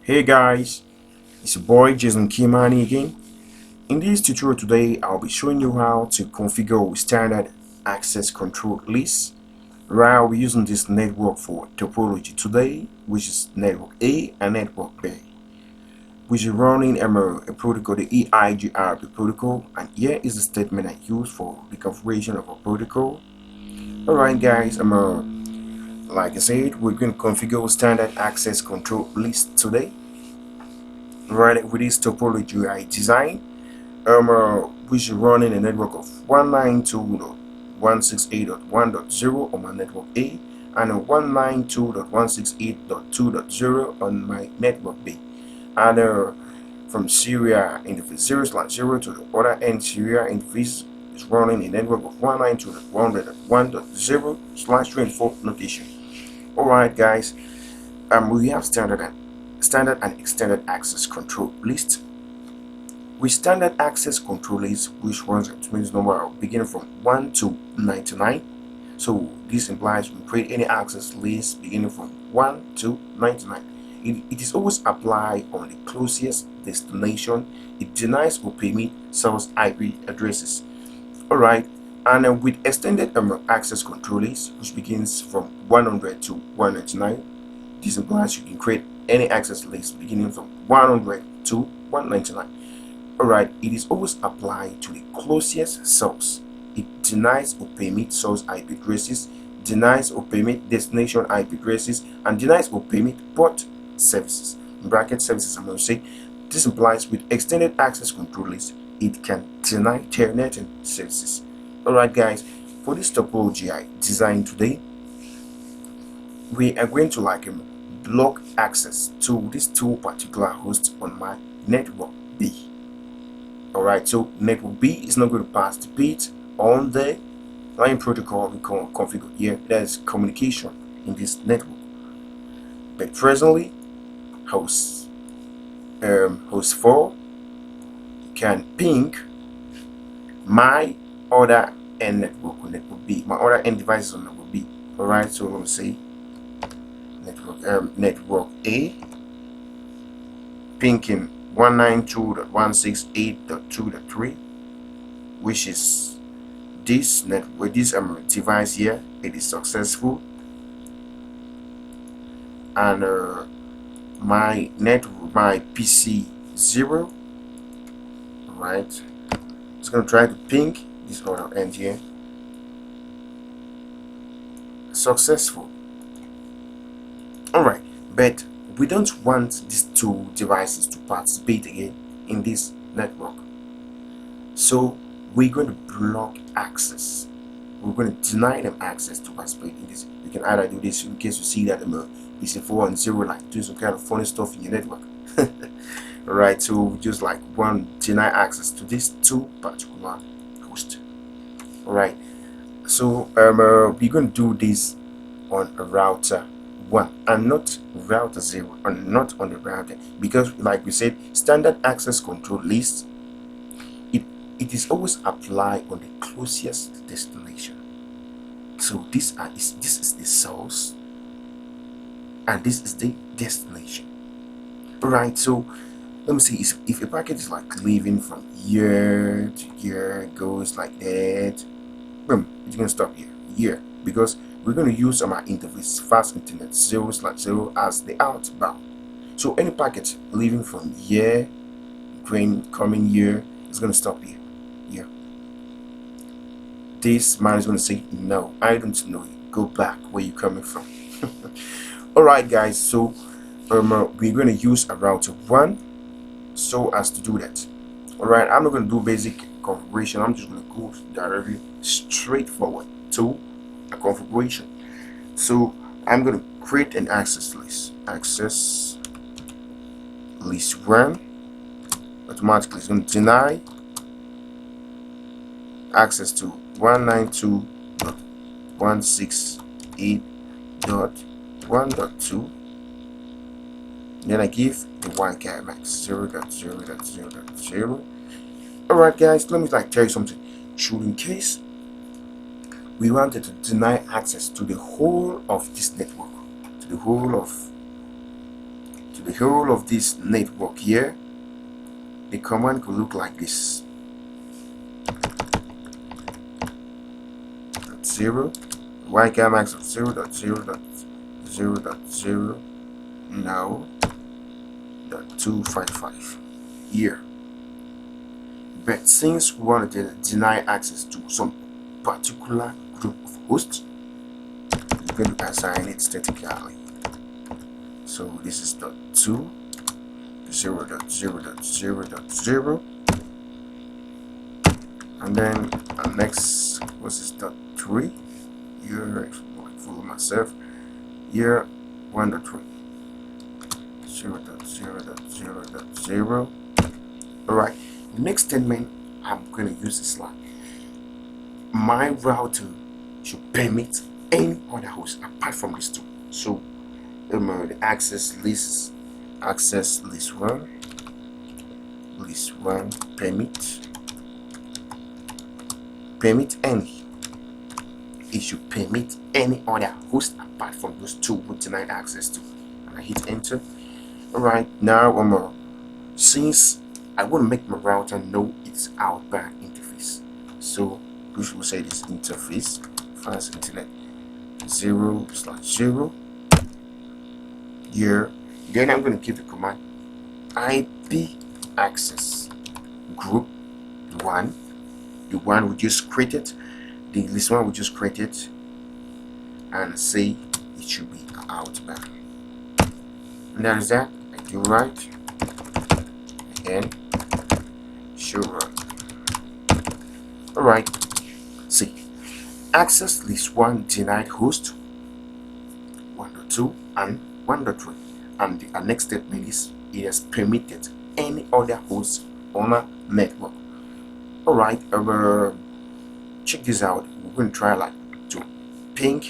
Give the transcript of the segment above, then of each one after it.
Hey guys, it's your boy Jayson Kymani again. In this tutorial today, I'll be showing you how to configure standard access control lists. Right, I'll be using this network for topology today, which is network A and network B, which is running a protocol, the EIGRP protocol, and here is the statement I use for the configuration of a protocol. Alright guys, like I said, we're going to configure standard access control list today. Right, with this topology I designed, which is running a network of 192.168.1.0 on my network A and a 192.168.2.0 on my network B, and from serial interface 0/0 to the other end serial interface is running a network of 192.101.0/24 notation. Alright guys, we have standard and extended access control list. With standard access control list, which runs a tremendous number beginning from 1 to 99. So this implies we create any access list beginning from 1 to 99. It is always applied on the closest destination. It denies or permits source IP addresses. Alright, and with extended access control list, which begins from 100 to 199, this implies you can create any access list beginning from 100 to 199. Alright, it is always applied to the closest source. It denies or permits source IP addresses, denies or permits destination IP addresses, and denies or permits port services. In bracket services, I'm going to say this implies with extended access control list, it can deny telnet services. Alright guys, for this topology I designed today, we are going to block access to these two particular hosts on my network B. Alright, so network B is not going to pass the bit on the line protocol we can configure here. There's communication in this network, but presently host 4 can ping my other end network on network B, my other end devices on network B. Alright, so let me say network A pinging 192.168.2.3, which is this network, this device here. It is successful, and my PC 0, right, it's gonna try to ping this other end here. Successful. Alright, but we don't want these two devices to participate again in this network, so we're going to block access. We're going to deny them access to participate in this. You can either do this in case you see that PC4 and 0 like doing some kind of funny stuff in your network. Alright, so just like one, deny access to these two particular hosts. Alright, so we're going to do this on a router 1 and not router 0, and not on the router, because like we said, standard access control list, it is always applied on the closest destination. So this is the source and this is the destination. Right, so let me see, if a packet is like leaving from here to here, goes like that, boom, it's gonna stop here, because we're going to use our interface fast internet 0/0 as the outbound. So any packet leaving from here, coming here, is going to stop here. This man is going to say, no, I don't know you, go back where you're coming from. Alright guys, so we're going to use a router 1 so as to do that. Alright, I'm not going to do basic configuration. I'm just going to go directly straight forward to a configuration. So I'm going to create an access list. Access list 1 automatically is going to deny access to 192.168.1.2. Then I give the wildcard max 0.0.0.0. Alright guys, let me tell you something. Should in case we wanted to deny access to the whole of this network, to the whole the whole of this network here, the command could look like this: .0 ycamax of 0.0.0.0 now .255 here. But since we want to deny access to some particular group of hosts, we're going to assign it statically. So this is .2 0.0.0.0, and then next was this .3 here. Follow myself here, 1.3 0.0.0.0. Alright, next statement I'm going to use is like my router should permit any other host apart from these two. So the access list 1 permit any. It should permit any other host apart from those two we denied access to. And I hit enter. Alright, now since I want to make my router know its outbound interface, so we should say this interface fast internet 0/0 here. Then I'm going to give the command IP access group 1, the one we just created, this one we just created, and say it should be outbound. And that is that. I do right and show run. Alright, see, access list 1 denied host 1.2 and 1.3, and the next statement is it has permitted any other host on a network. Alright, check this out. We're going to try like to ping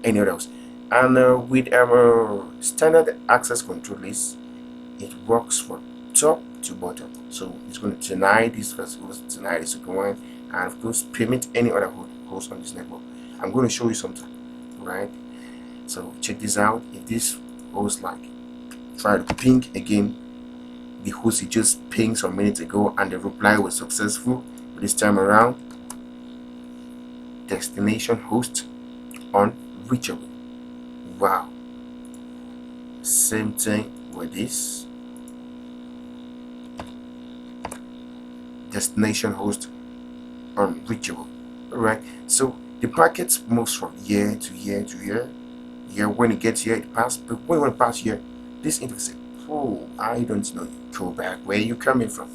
any other host, and with our standard access control list, it works from top to bottom. So it's going to deny this first host, deny the second one, and of course permit any other host on this network. I'm going to show you something, right? So check this out. If this host like try to ping again the host he just pinged some minutes ago and the reply was successful, this time around destination host unreachable. Wow. Same thing with this destination host unreachable. Alright, so the packets moves from here to here to here. Here, when it gets here, it passes. But when it passes here, this interface, oh, I don't know. Go back where you coming from.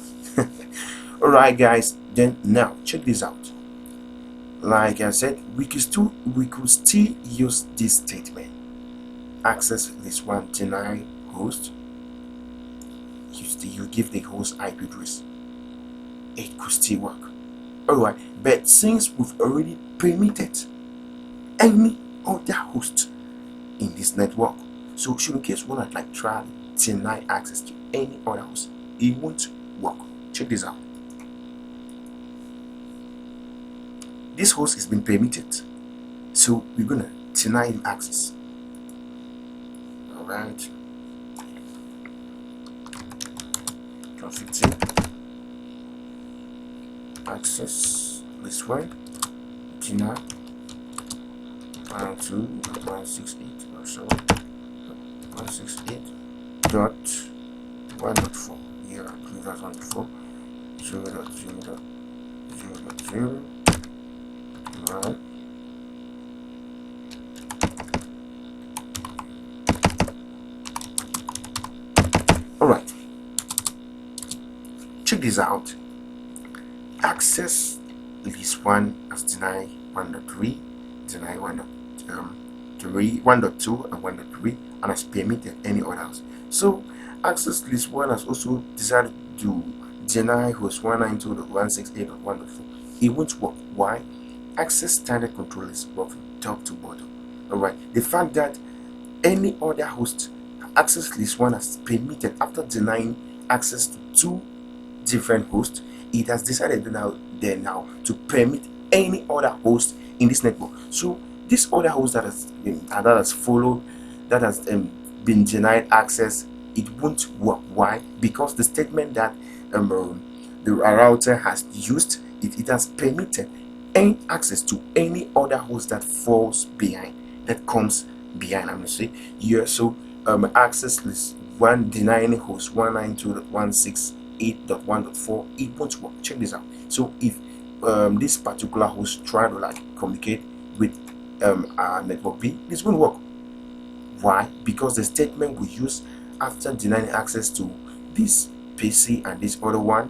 Alright, guys. Then now check this out. Like I said, we could still use this statement: access list 1 deny host. You give the host IP address. It could still work. Alright, but since we've already permitted any other host in this network, so in case we want to like try to deny access to any other host, it won't work. Check this out. This host has been permitted, so we're gonna deny him access. Alright, 15 access this one deny 168 or so 168.1.4 here, 2004 0.0.0.0. Right. Alright, check this out. Access list 1 as deny 1.3, deny 1.2 and 1.3, and has permitted any others. So access list 1 has also decided to deny host 192.168.1.4. It won't work. Why? Access standard control is work from top to bottom. Alright, the fact that any other host access list 1 has permitted after denying access to 2 different hosts, it has decided now to permit any other host in this network. So this other host that has followed, that has been denied access, it won't work. Why? Because the statement that the router has used, it has permitted any access to any other host that falls behind, that comes behind. I'm gonna say here. So access list 1 denying host 192.168.1.4, it won't work. Check this out. So if this particular host try to like communicate with network B, this won't work. Why? Because the statement we use after denying access to this PC and this other one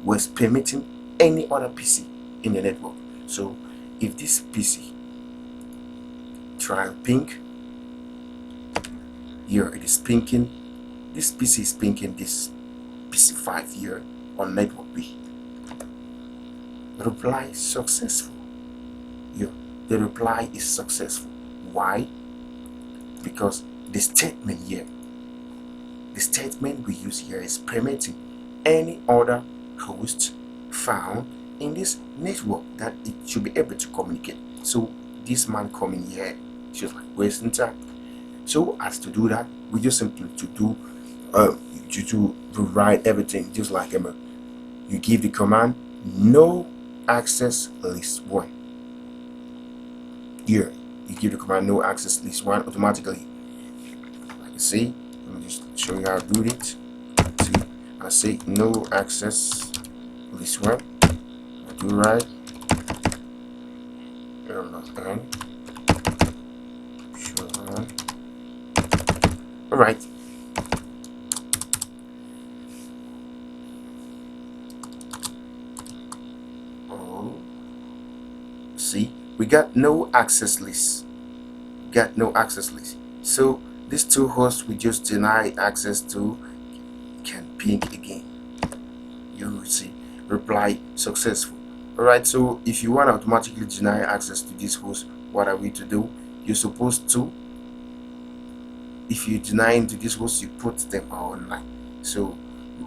was permitting any other PC in the network. So if this PC try ping, here it is pinging, this PC is pinging this PC5 here on network B. Reply successful. Here the reply is successful. Why? Because the statement here, the statement we use here is permitting any other host found in this network that it should be able to communicate. So this man coming here just like wasting time. So as to do that, we just simply to write everything just like you give the command no access list 1. Here you give the command no access list 1 automatically. Like you see, let me just show you how to do it. See, I say no access list 1. I do right. Alright. See, we got no access list. So these two hosts we just deny access to can ping again. You will see reply successful. Alright, so if you want to automatically deny access to this host, what are we to do? You're supposed to, if you deny into this host, you put them online. So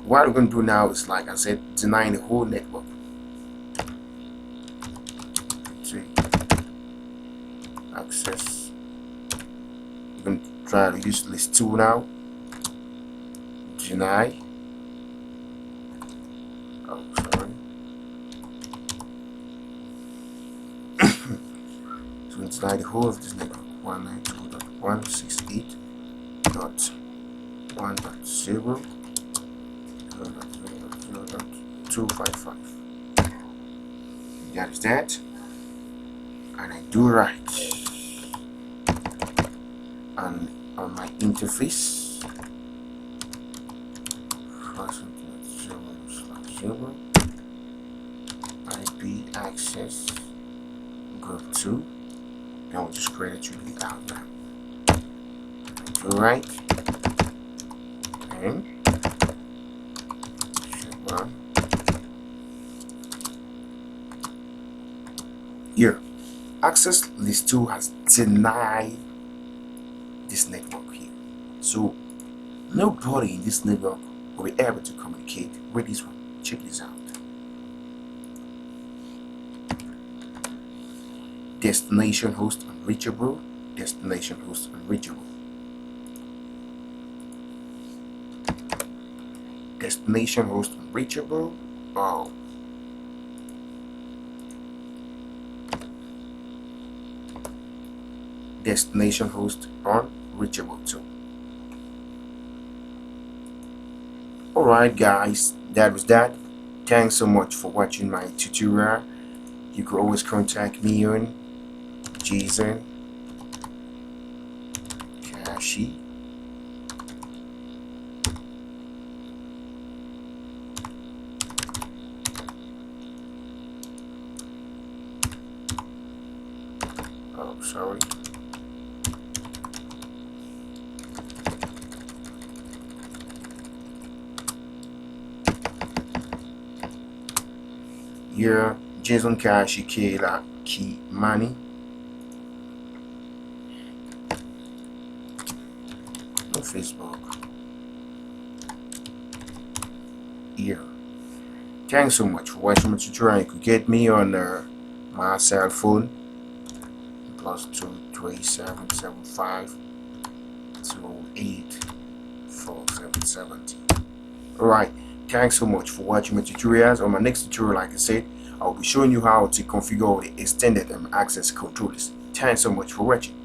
what we're going to do now is, like I said, denying the whole network. Access. We're going to try to use list 2 now. Deny. Oh, sorry. So we deny the whole of this network. 192.168.0.255. That is that. And I do right. And on my interface, 0/0 IP access group 2. Now we'll just create a tree out now. Do right. And here, access list 2 has denied this network here. So nobody in this network will be able to communicate with this one. Check this out. Destination host unreachable. Destination host unreachable. Destination host unreachable. Oh. Destination host unreachable too. Alright guys, that was that. Thanks so much for watching my tutorial. You could always contact me on Jayson Kymani. Oh, sorry. Here, Jayson Kymani. On Facebook. Here. Thanks so much for watching my tutorial. You could get me on my cell phone +23775 2847. 170. Alright, thanks so much for watching my tutorials. On my next tutorial, like I said, I'll be showing you how to configure the extended access control list. Thanks so much for watching.